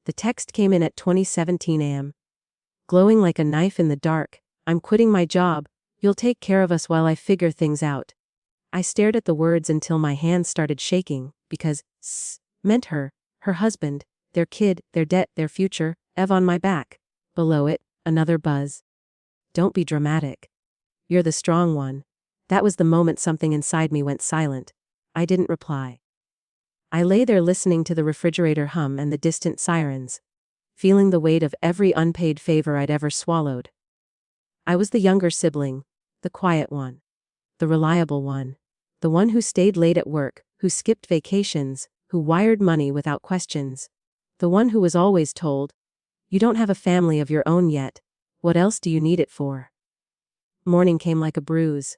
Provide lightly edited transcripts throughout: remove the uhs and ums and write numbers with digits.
The text came in at 20:17 a.m. Glowing like a knife in the dark. I'm quitting my job. You'll take care of us while I figure things out. I stared at the words until my hands started shaking, because s meant her husband, their kid, their debt, their future, Ev on my back. Below it, another buzz. Don't be dramatic. You're the strong one. That was the moment something inside me went silent. I didn't reply. I lay there listening to the refrigerator hum and the distant sirens, feeling the weight of every unpaid favor I'd ever swallowed. I was the younger sibling, the quiet one, the reliable one, the one who stayed late at work, who skipped vacations, who wired money without questions, the one who was always told, "You don't have a family of your own yet. What else do you need it for?" Morning came like a bruise.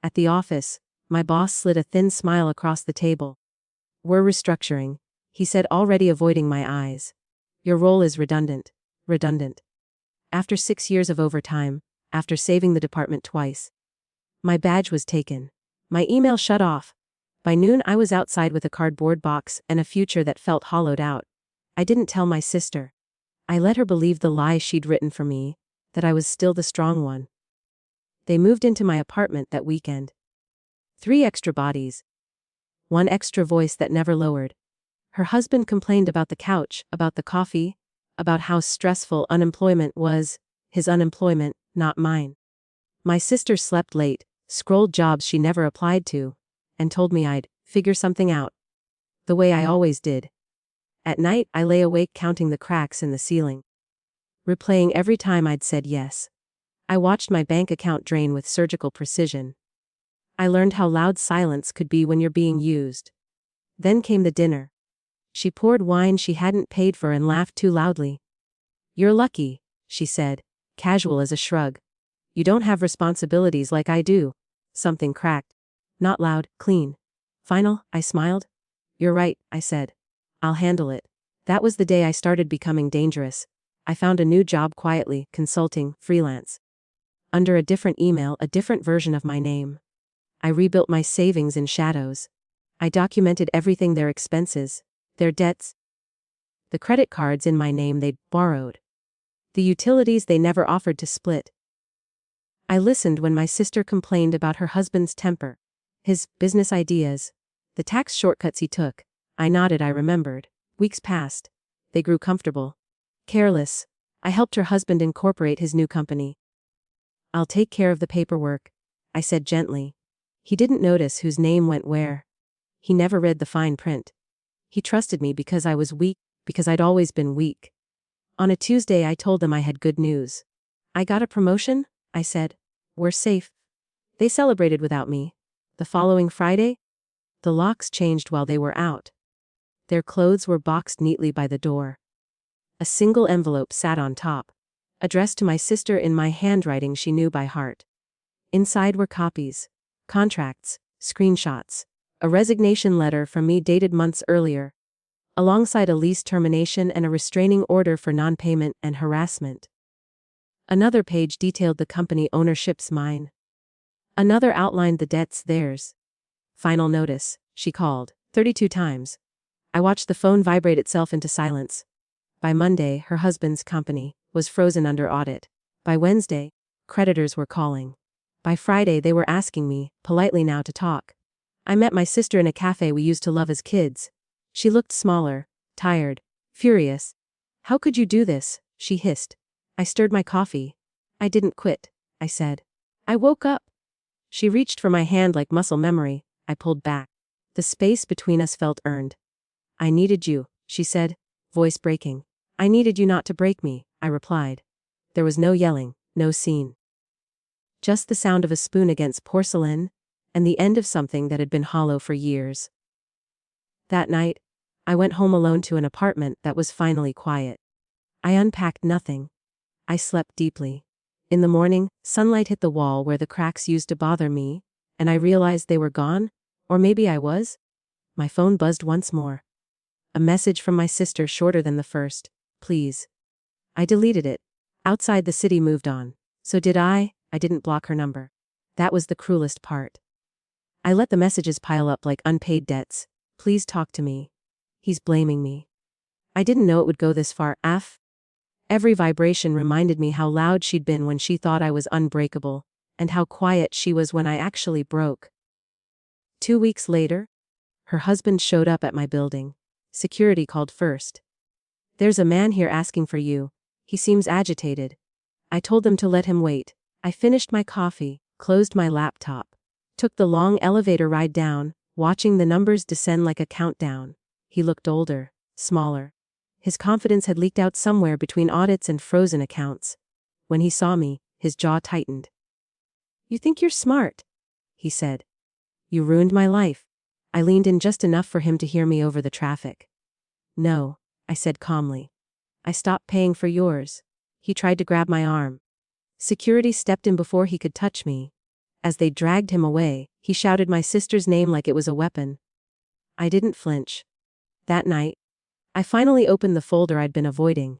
At the office, my boss slid a thin smile across the table. "We're restructuring," he said, already avoiding my eyes. "Your role is redundant. Redundant." After 6 years of overtime, after saving the department twice. My badge was taken. My email shut off. By noon I was outside with a cardboard box and a future that felt hollowed out. I didn't tell my sister. I let her believe the lie she'd written for me, that I was still the strong one. They moved into my apartment that weekend. 3 extra bodies. 1 extra voice that never lowered. Her husband complained about the couch, about the coffee, about how stressful unemployment was, his unemployment, not mine. My sister slept late, scrolled jobs she never applied to, and told me I'd figure something out. The way I always did. At night, I lay awake counting the cracks in the ceiling, replaying every time I'd said yes. I watched my bank account drain with surgical precision. I learned how loud silence could be when you're being used. Then came the dinner. She poured wine she hadn't paid for and laughed too loudly. "You're lucky," she said, casual as a shrug. "You don't have responsibilities like I do." Something cracked. Not loud, clean. "Final," I smiled. "You're right," I said. "I'll handle it." That was the day I started becoming dangerous. I found a new job quietly, consulting, freelance. Under a different email, a different version of my name. I rebuilt my savings in shadows. I documented everything, their expenses, their debts, the credit cards in my name they'd borrowed, the utilities they never offered to split. I listened when my sister complained about her husband's temper, his business ideas, the tax shortcuts he took. I nodded. I remembered. Weeks passed. They grew comfortable. Careless. I helped her husband incorporate his new company. "I'll take care of the paperwork," I said gently. He didn't notice whose name went where. He never read the fine print. He trusted me because I was weak, because I'd always been weak. On a Tuesday I told them I had good news. "I got a promotion," I said. "We're safe." They celebrated without me. The following Friday, the locks changed while they were out. Their clothes were boxed neatly by the door. A single envelope sat on top, addressed to my sister in my handwriting she knew by heart. Inside were copies, contracts, screenshots, a resignation letter from me dated months earlier, alongside a lease termination and a restraining order for non-payment and harassment. Another page detailed the company ownership's mine. Another outlined the debts, theirs. "Final notice," she called, 32 times. I watched the phone vibrate itself into silence. By Monday, her husband's company was frozen under audit. By Wednesday, creditors were calling. By Friday, they were asking me, politely now, to talk. I met my sister in a cafe we used to love as kids. She looked smaller, tired, furious. "How could you do this?" she hissed. I stirred my coffee. "I didn't quit," I said. "I woke up." She reached for my hand like muscle memory. I pulled back. The space between us felt earned. "I needed you," she said, voice breaking. "I needed you not to break me," I replied. There was no yelling, no scene. Just the sound of a spoon against porcelain, and the end of something that had been hollow for years. That night, I went home alone to an apartment that was finally quiet. I unpacked nothing. I slept deeply. In the morning, sunlight hit the wall where the cracks used to bother me, and I realized they were gone, or maybe I was. My phone buzzed once more. A message from my sister, shorter than the first. "Please." I deleted it. Outside, the city moved on. So did I. I didn't block her number. That was the cruelest part. I let the messages pile up like unpaid debts. "Please talk to me. He's blaming me." I didn't know it would go this far. Every vibration reminded me how loud she'd been when she thought I was unbreakable, and how quiet she was when I actually broke. 2 weeks later, her husband showed up at my building. Security called first. "There's a man here asking for you. He seems agitated." I told them to let him wait. I finished my coffee, closed my laptop, took the long elevator ride down, watching the numbers descend like a countdown. He looked older, smaller. His confidence had leaked out somewhere between audits and frozen accounts. When he saw me, his jaw tightened. "You think you're smart," he said. "You ruined my life." I leaned in just enough for him to hear me over the traffic. "No," I said calmly. "I stopped paying for yours." He tried to grab my arm. Security stepped in before he could touch me. As they dragged him away, he shouted my sister's name like it was a weapon. I didn't flinch. That night, I finally opened the folder I'd been avoiding.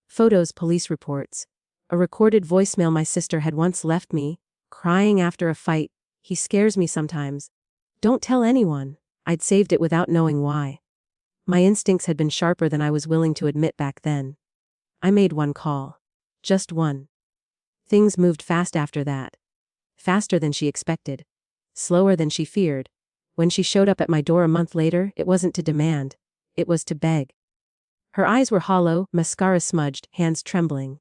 Photos, police reports. A recorded voicemail my sister had once left me, crying after a fight. "He scares me sometimes. Don't tell anyone." I'd saved it without knowing why. My instincts had been sharper than I was willing to admit back then. I made one call. Just one. Things moved fast after that. Faster than she expected. Slower than she feared. When she showed up at my door a month later, it wasn't to demand. It was to beg. Her eyes were hollow, mascara smudged, hands trembling.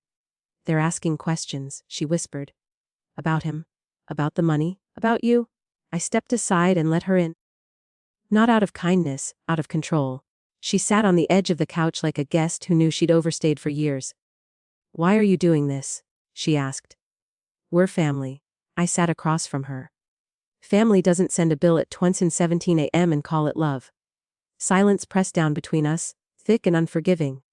"They're asking questions," she whispered. "About him. About the money. About you." I stepped aside and let her in. Not out of kindness, out of control. She sat on the edge of the couch like a guest who knew she'd overstayed for years. "Why are you doing this?" she asked. "We're family." I sat across from her. Family doesn't send a bill at 2:17 a.m. and call it love. Silence pressed down between us, thick and unforgiving.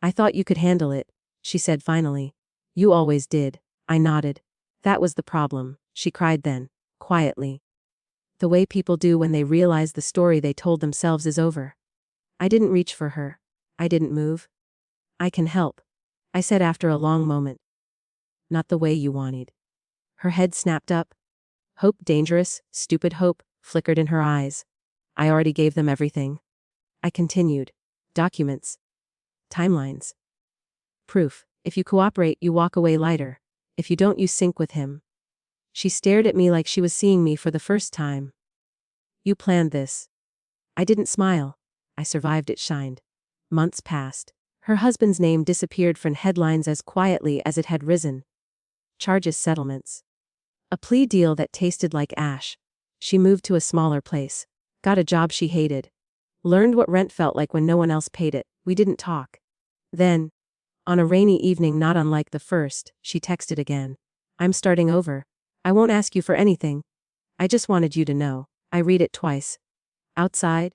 "I thought you could handle it," she said finally. "You always did." I nodded. "That was the problem," she cried then, quietly. The way people do when they realize the story they told themselves is over. I didn't reach for her. I didn't move. "I can help," I said after a long moment. "Not the way you wanted." Her head snapped up. Hope, dangerous, stupid hope, flickered in her eyes. "I already gave them everything." I continued. "Documents. Timelines. Proof. If you cooperate, you walk away lighter. If you don't, you sink with him." She stared at me like she was seeing me for the first time. "You planned this." I didn't smile. I survived. It shined. Months passed. Her husband's name disappeared from headlines as quietly as it had risen. Charges, settlements. A plea deal that tasted like ash. She moved to a smaller place. Got a job she hated. Learned what rent felt like when no one else paid it. We didn't talk. Then, on a rainy evening not unlike the first, she texted again. "I'm starting over. I won't ask you for anything. I just wanted you to know." I read it twice. Outside,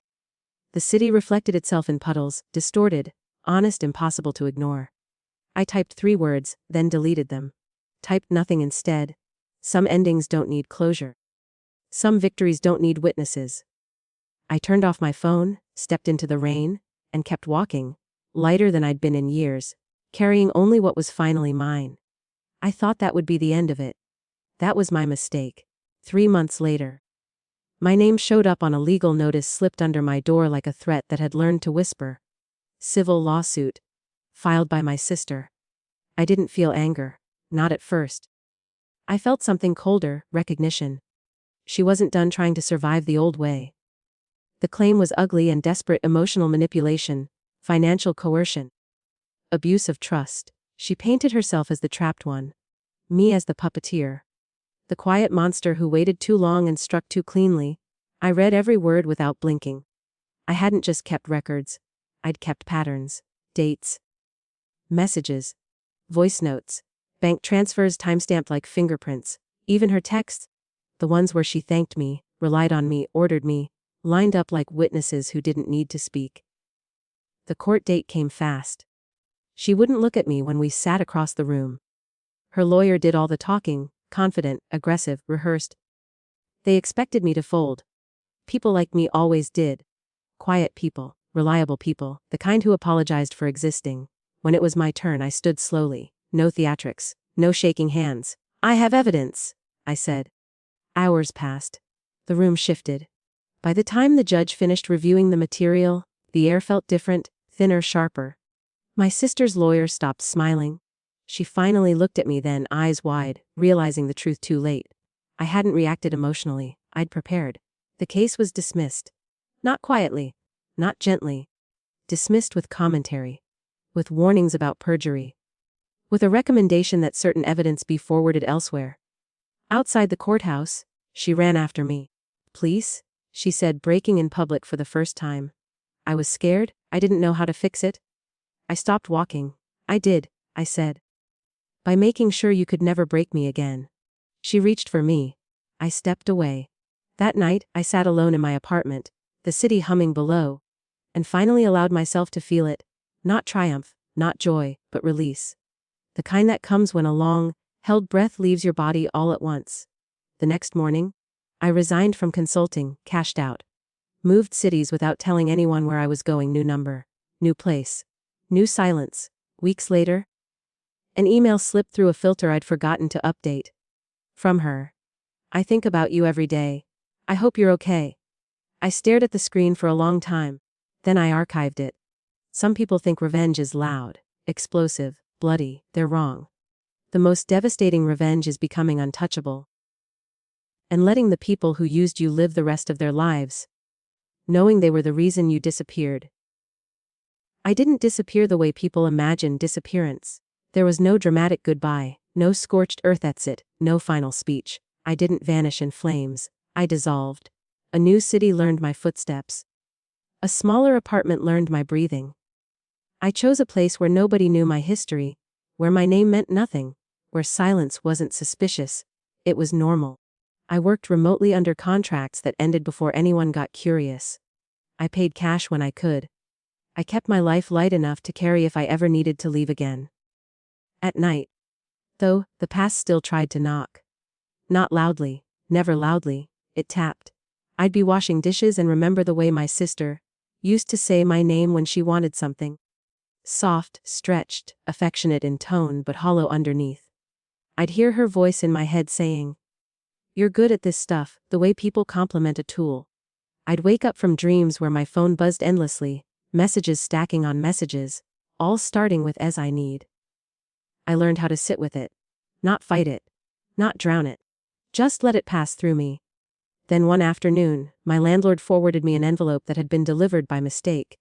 the city reflected itself in puddles, distorted, honest, impossible to ignore. I typed 3 words, then deleted them. Typed nothing instead. Some endings don't need closure. Some victories don't need witnesses. I turned off my phone, stepped into the rain, and kept walking, lighter than I'd been in years, carrying only what was finally mine. I thought that would be the end of it. That was my mistake. 3 months later, my name showed up on a legal notice slipped under my door like a threat that had learned to whisper. Civil lawsuit. Filed by my sister. I didn't feel anger. Not at first. I felt something colder, recognition. She wasn't done trying to survive the old way. The claim was ugly and desperate: emotional manipulation, financial coercion, abuse of trust. She painted herself as the trapped one. Me as the puppeteer. The quiet monster who waited too long and struck too cleanly. I read every word without blinking. I hadn't just kept records. I'd kept patterns, dates, messages, voice notes, bank transfers timestamped like fingerprints. Even her texts, the ones where she thanked me, relied on me, ordered me, lined up like witnesses who didn't need to speak. The court date came fast. She wouldn't look at me when we sat across the room. Her lawyer did all the talking, confident, aggressive, rehearsed. They expected me to fold. People like me always did. Quiet people, reliable people, the kind who apologized for existing. When it was my turn, I stood slowly. No theatrics, no shaking hands. "I have evidence," I said. Hours passed. The room shifted. By the time the judge finished reviewing the material, the air felt different, Thinner, sharper. My sister's lawyer stopped smiling. She finally looked at me then, eyes wide, realizing the truth too late. I hadn't reacted emotionally, I'd prepared. The case was dismissed. Not quietly. Not gently. Dismissed with commentary. With warnings about perjury. With a recommendation that certain evidence be forwarded elsewhere. Outside the courthouse, she ran after me. "Please?" she said, breaking in public for the first time. I was scared, I didn't know how to fix it. I stopped walking. "I did," I said. "By making sure you could never break me again." She reached for me. I stepped away. That night, I sat alone in my apartment, the city humming below, and finally allowed myself to feel it. Not triumph, not joy, but release. The kind that comes when a long, held breath leaves your body all at once. The next morning, I resigned from consulting, cashed out. Moved cities without telling anyone where I was going. New number, new place, new silence. Weeks later, an email slipped through a filter I'd forgotten to update. From her. "I think about you every day. I hope you're okay." I stared at the screen for a long time. Then I archived it. Some people think revenge is loud, explosive, bloody. They're wrong. The most devastating revenge is becoming untouchable. And letting the people who used you live the rest of their lives, knowing they were the reason you disappeared. I didn't disappear the way people imagine disappearance. There was no dramatic goodbye, no scorched earth exit, no final speech. I didn't vanish in flames. I dissolved. A new city learned my footsteps. A smaller apartment learned my breathing. I chose a place where nobody knew my history, where my name meant nothing, where silence wasn't suspicious. It was normal. I worked remotely under contracts that ended before anyone got curious. I paid cash when I could. I kept my life light enough to carry if I ever needed to leave again. At night, though, the past still tried to knock. Not loudly, never loudly, it tapped. I'd be washing dishes and remember the way my sister used to say my name when she wanted something. Soft, stretched, affectionate in tone but hollow underneath. I'd hear her voice in my head saying, "You're good at this stuff," the way people compliment a tool. I'd wake up from dreams where my phone buzzed endlessly, messages stacking on messages, all starting with "as I need." I learned how to sit with it. Not fight it. Not drown it. Just let it pass through me. Then one afternoon, my landlord forwarded me an envelope that had been delivered by mistake.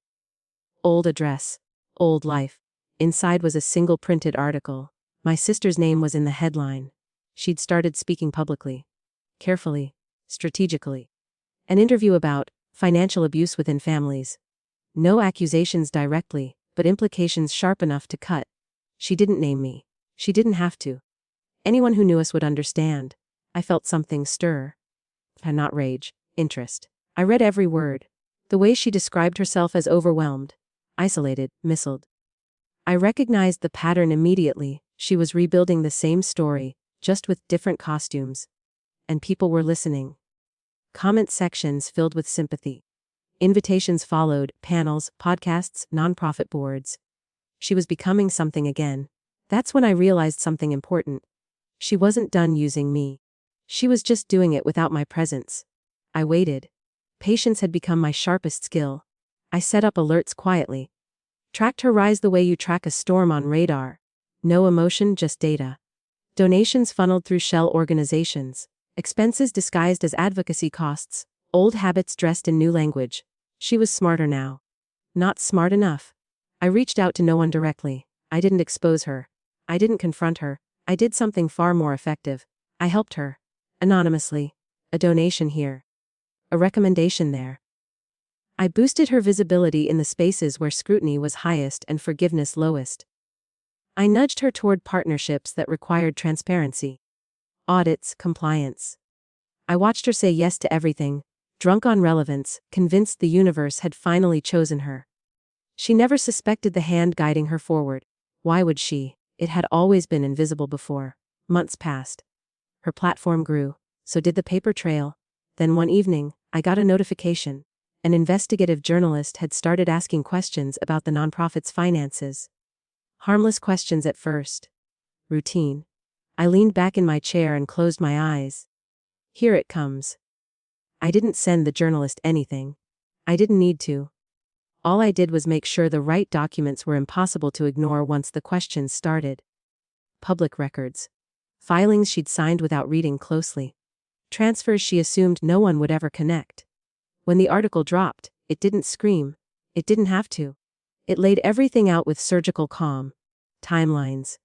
Old address. Old life. Inside was a single printed article. My sister's name was in the headline. She'd started speaking publicly. Carefully. Strategically. An interview about financial abuse within families. No accusations directly, but implications sharp enough to cut. She didn't name me. She didn't have to. Anyone who knew us would understand. I felt something stir. And not rage, interest. I read every word. The way she described herself as overwhelmed, isolated, missiled. I recognized the pattern immediately. She was rebuilding the same story, just with different costumes. And people were listening. Comment sections filled with sympathy. Invitations followed, panels, podcasts, nonprofit boards. She was becoming something again. That's when I realized something important. She wasn't done using me. She was just doing it without my presence. I waited. Patience had become my sharpest skill. I set up alerts quietly. Tracked her rise the way you track a storm on radar. No emotion, just data. Donations funneled through shell organizations. Expenses disguised as advocacy costs. Old habits dressed in new language. She was smarter now. Not smart enough. I reached out to no one directly. I didn't expose her. I didn't confront her. I did something far more effective. I helped her. Anonymously. A donation here. A recommendation there. I boosted her visibility in the spaces where scrutiny was highest and forgiveness lowest. I nudged her toward partnerships that required transparency. Audits, compliance. I watched her say yes to everything, drunk on relevance, convinced the universe had finally chosen her. She never suspected the hand guiding her forward. Why would she? It had always been invisible before. Months passed. Her platform grew. So did the paper trail. Then one evening, I got a notification. An investigative journalist had started asking questions about the nonprofit's finances. Harmless questions at first. Routine. I leaned back in my chair and closed my eyes. Here it comes. I didn't send the journalist anything. I didn't need to. All I did was make sure the right documents were impossible to ignore once the questions started. Public records. Filings she'd signed without reading closely. Transfers she assumed no one would ever connect. When the article dropped, it didn't scream. It didn't have to. It laid everything out with surgical calm. Timelines.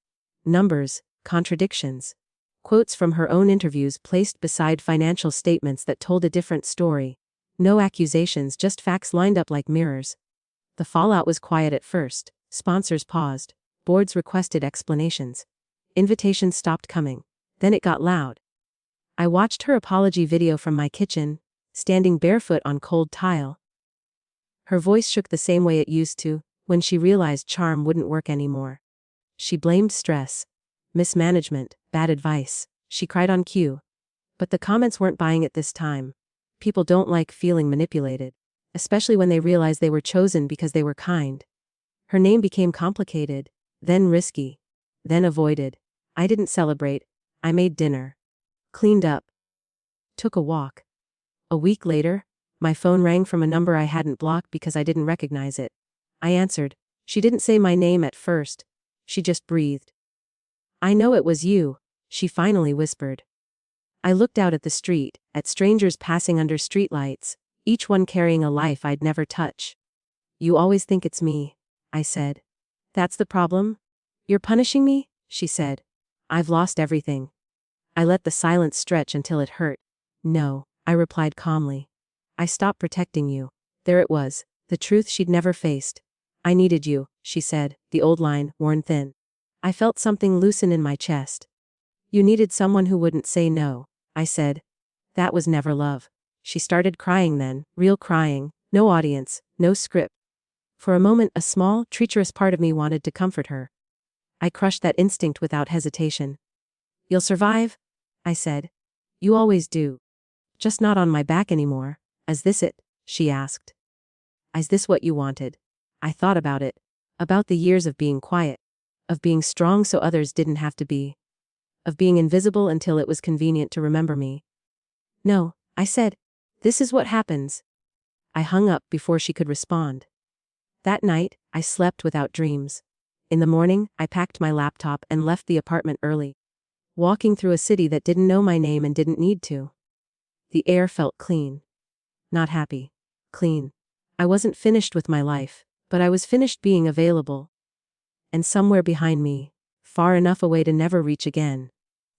Numbers, contradictions. Quotes from her own interviews placed beside financial statements that told a different story. No accusations, just facts lined up like mirrors. The fallout was quiet at first. Sponsors paused. Boards requested explanations. Invitations stopped coming. Then it got loud. I watched her apology video from my kitchen, standing barefoot on cold tile. Her voice shook the same way it used to, when she realized charm wouldn't work anymore. She blamed stress, mismanagement, bad advice. She cried on cue. But the comments weren't buying it this time. People don't like feeling manipulated, especially when they realize they were chosen because they were kind. Her name became complicated, then risky, then avoided. I didn't celebrate. I made dinner. Cleaned up. Took a walk. A week later, my phone rang from a number I hadn't blocked because I didn't recognize it. I answered. She didn't say my name at first. She just breathed. "I know it was you," she finally whispered. I looked out at the street, at strangers passing under streetlights, each one carrying a life I'd never touch. "You always think it's me," I said. "That's the problem? You're punishing me?" she said. "I've lost everything." I let the silence stretch until it hurt. "No," I replied calmly. "I stopped protecting you." There it was, the truth she'd never faced. "I needed you," she said, the old line, worn thin. I felt something loosen in my chest. "You needed someone who wouldn't say no," I said. "That was never love." She started crying then, real crying, no audience, no script. For a moment, a small, treacherous part of me wanted to comfort her. I crushed that instinct without hesitation. "You'll survive?" I said. "You always do. Just not on my back anymore." "Is this it?" she asked. "Is this what you wanted?" I thought about it. About the years of being quiet. Of being strong so others didn't have to be. Of being invisible until it was convenient to remember me. "No," I said. "This is what happens." I hung up before she could respond. That night, I slept without dreams. In the morning, I packed my laptop and left the apartment early. Walking through a city that didn't know my name and didn't need to. The air felt clean. Not happy. Clean. I wasn't finished with my life, but I was finished being available. And somewhere behind me, far enough away to never reach again,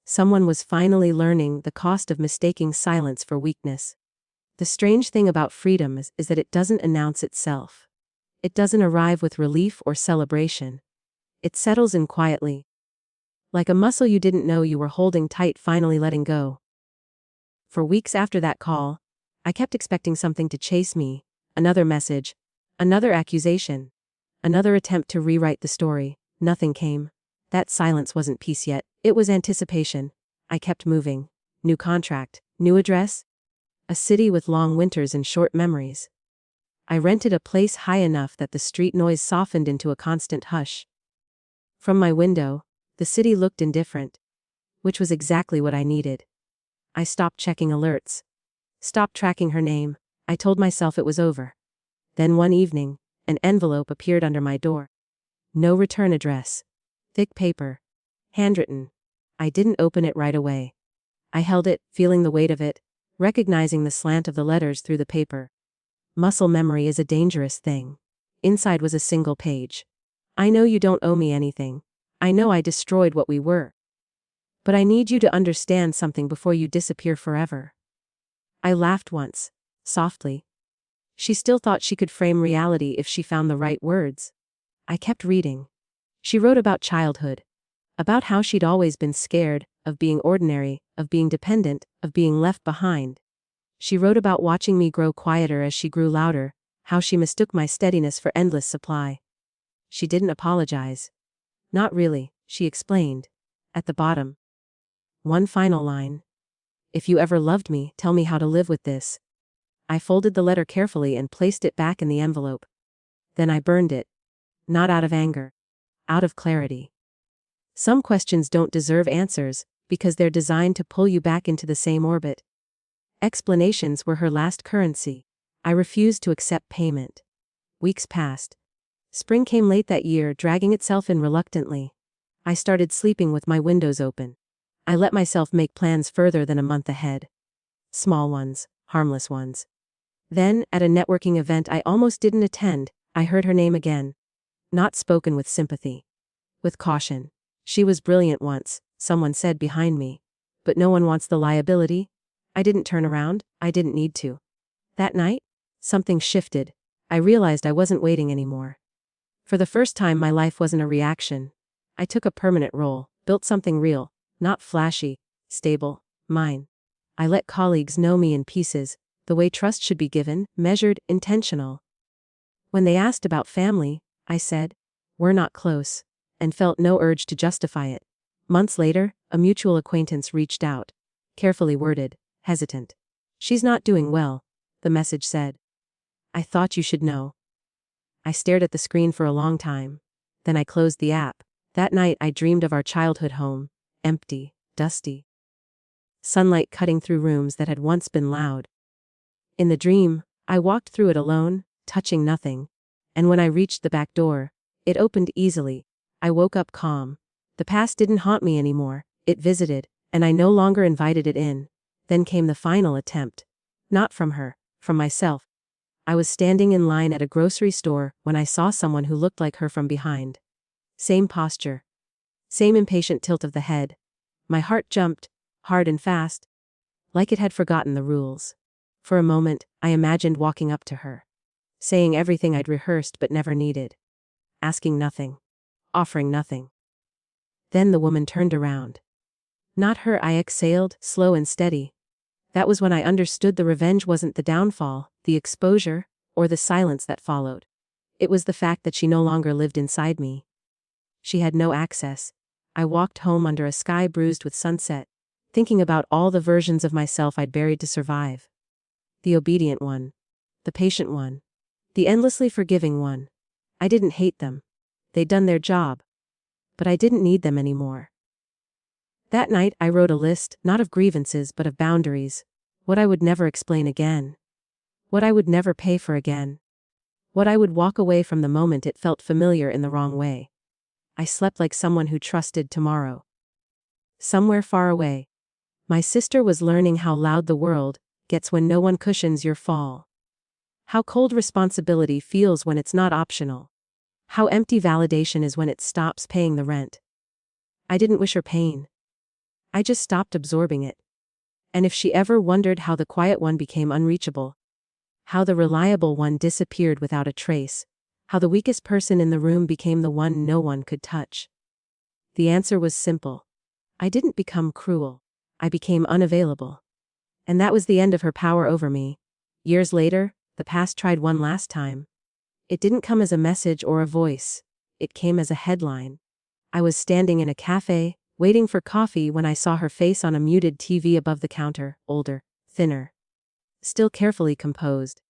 someone was finally learning the cost of mistaking silence for weakness. The strange thing about freedom is that it doesn't announce itself. It doesn't arrive with relief or celebration. It settles in quietly. Like a muscle you didn't know you were holding tight finally letting go. For weeks after that call, I kept expecting something to chase me, another message, another accusation, another attempt to rewrite the story. Nothing came. That silence wasn't peace yet, it was anticipation. I kept moving. New contract, new address. A city with long winters and short memories. I rented a place high enough that the street noise softened into a constant hush. From my window, the city looked indifferent. Which was exactly what I needed. I stopped checking alerts. Stopped tracking her name. I told myself it was over. Then one evening, an envelope appeared under my door. No return address. Thick paper. Handwritten. I didn't open it right away. I held it, feeling the weight of it, recognizing the slant of the letters through the paper. Muscle memory is a dangerous thing. Inside was a single page. "I know you don't owe me anything. I know I destroyed what we were. But I need you to understand something before you disappear forever." I laughed once, softly. She still thought she could frame reality if she found the right words. I kept reading. She wrote about childhood. About how she'd always been scared, of being ordinary, of being dependent, of being left behind. She wrote about watching me grow quieter as she grew louder, how she mistook my steadiness for endless supply. She didn't apologize. "Not really," she explained. At the bottom. One final line. "If you ever loved me, tell me how to live with this." I folded the letter carefully and placed it back in the envelope. Then I burned it. Not out of anger. Out of clarity. Some questions don't deserve answers, because they're designed to pull you back into the same orbit. Explanations were her last currency. I refused to accept payment. Weeks passed. Spring came late that year, dragging itself in reluctantly. I started sleeping with my windows open. I let myself make plans further than a month ahead. Small ones, harmless ones. Then, at a networking event I almost didn't attend, I heard her name again. Not spoken with sympathy. With caution. She was brilliant once, someone said behind me. But no one wants the liability. I didn't turn around, I didn't need to. That night, something shifted. I realized I wasn't waiting anymore. For the first time, my life wasn't a reaction. I took a permanent role, built something real, not flashy, stable, mine. I let colleagues know me in pieces, the way trust should be given, measured, intentional. When they asked about family, I said, "We're not close," and felt no urge to justify it. Months later, a mutual acquaintance reached out. Carefully worded, hesitant. "She's not doing well," the message said. "I thought you should know." I stared at the screen for a long time. Then I closed the app. That night I dreamed of our childhood home. Empty, dusty. Sunlight cutting through rooms that had once been loud. In the dream, I walked through it alone, touching nothing. And when I reached the back door, it opened easily. I woke up calm. The past didn't haunt me anymore, it visited, and I no longer invited it in. Then came the final attempt. Not from her, from myself. I was standing in line at a grocery store when I saw someone who looked like her from behind. Same posture. Same impatient tilt of the head. My heart jumped, hard and fast. Like it had forgotten the rules. For a moment, I imagined walking up to her. Saying everything I'd rehearsed but never needed. Asking nothing. Offering nothing. Then the woman turned around. Not her, I exhaled, slow and steady. That was when I understood the revenge wasn't the downfall, the exposure, or the silence that followed. It was the fact that she no longer lived inside me. She had no access. I walked home under a sky bruised with sunset, thinking about all the versions of myself I'd buried to survive. The obedient one. The patient one. The endlessly forgiving one. I didn't hate them. They'd done their job. But I didn't need them anymore. That night I wrote a list, not of grievances but of boundaries. What I would never explain again. What I would never pay for again. What I would walk away from the moment it felt familiar in the wrong way. I slept like someone who trusted tomorrow. Somewhere far away, my sister was learning how loud the world gets when no one cushions your fall. How cold responsibility feels when it's not optional. How empty validation is when it stops paying the rent. I didn't wish her pain. I just stopped absorbing it. And if she ever wondered how the quiet one became unreachable, how the reliable one disappeared without a trace, how the weakest person in the room became the one no one could touch, the answer was simple. I didn't become cruel. I became unavailable. And that was the end of her power over me. Years later, the past tried one last time. It didn't come as a message or a voice. It came as a headline. I was standing in a cafe, waiting for coffee when I saw her face on a muted TV above the counter, older, thinner. Still carefully composed.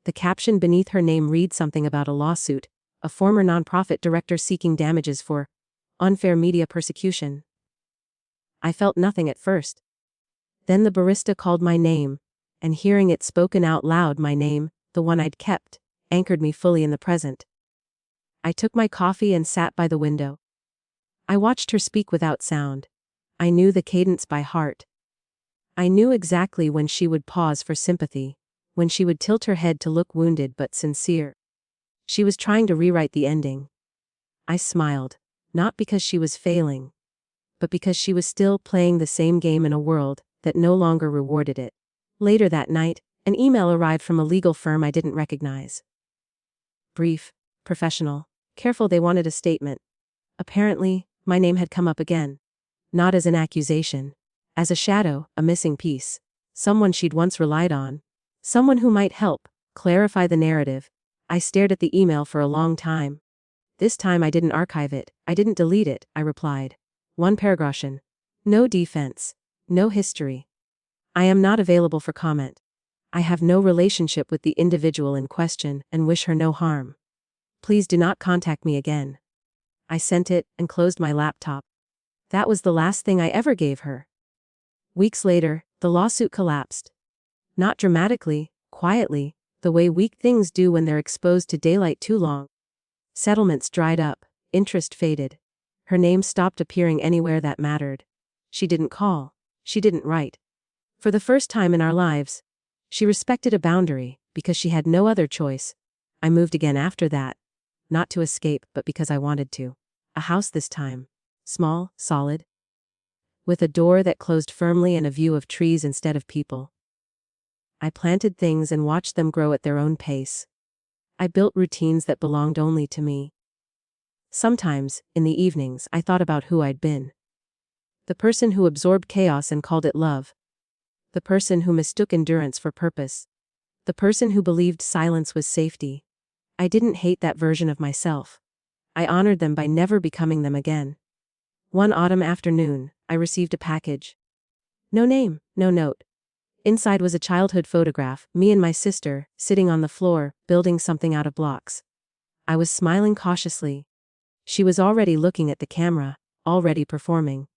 The caption beneath her name read something about a lawsuit, a former nonprofit director seeking damages for unfair media persecution. I felt nothing at first. Then the barista called my name, and hearing it spoken out loud, my name, the one I'd kept, anchored me fully in the present. I took my coffee and sat by the window. I watched her speak without sound. I knew the cadence by heart. I knew exactly when she would pause for sympathy, when she would tilt her head to look wounded but sincere. She was trying to rewrite the ending. I smiled, not because she was failing, but because she was still playing the same game in a world that no longer rewarded it. Later that night, an email arrived from a legal firm I didn't recognize. Brief, professional, careful. They wanted a statement. Apparently, my name had come up again. Not as an accusation. As a shadow, a missing piece. Someone she'd once relied on. Someone who might help clarify the narrative. I stared at the email for a long time. This time I didn't archive it. I didn't delete it, I replied. One paragraph. No defense. No history. I am not available for comment. I have no relationship with the individual in question and wish her no harm. Please do not contact me again. I sent it and closed my laptop. That was the last thing I ever gave her. Weeks later, the lawsuit collapsed. Not dramatically, quietly, the way weak things do when they're exposed to daylight too long. Settlements dried up, interest faded. Her name stopped appearing anywhere that mattered. She didn't call. She didn't write. For the first time in our lives, she respected a boundary, because she had no other choice. I moved again after that. Not to escape, but because I wanted to. A house this time. Small, solid. With a door that closed firmly and a view of trees instead of people. I planted things and watched them grow at their own pace. I built routines that belonged only to me. Sometimes, in the evenings, I thought about who I'd been. The person who absorbed chaos and called it love. The person who mistook endurance for purpose. The person who believed silence was safety. I didn't hate that version of myself. I honored them by never becoming them again. One autumn afternoon, I received a package. No name, no note. Inside was a childhood photograph, me and my sister, sitting on the floor, building something out of blocks. I was smiling cautiously. She was already looking at the camera, already performing.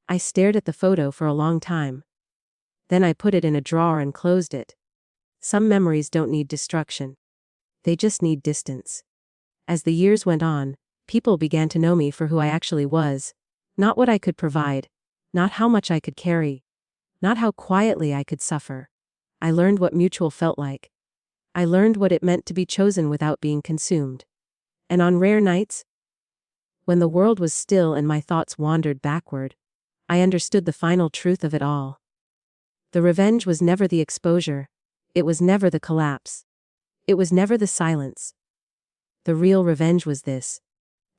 I stared at the photo for a long time. Then I put it in a drawer and closed it. Some memories don't need destruction. They just need distance. As the years went on, people began to know me for who I actually was. Not what I could provide. Not how much I could carry. Not how quietly I could suffer. I learned what mutual felt like. I learned what it meant to be chosen without being consumed. And on rare nights, when the world was still and my thoughts wandered backward, I understood the final truth of it all. The revenge was never the exposure. It was never the collapse. It was never the silence. The real revenge was this: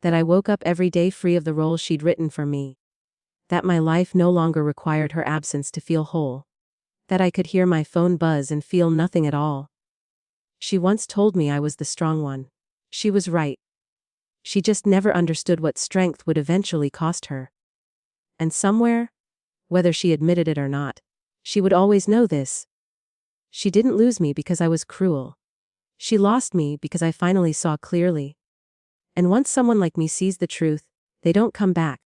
that I woke up every day free of the role she'd written for me. That my life no longer required her absence to feel whole. That I could hear my phone buzz and feel nothing at all. She once told me I was the strong one. She was right. She just never understood what strength would eventually cost her. And somewhere, whether she admitted it or not, she would always know this. She didn't lose me because I was cruel. She lost me because I finally saw clearly. And once someone like me sees the truth, they don't come back.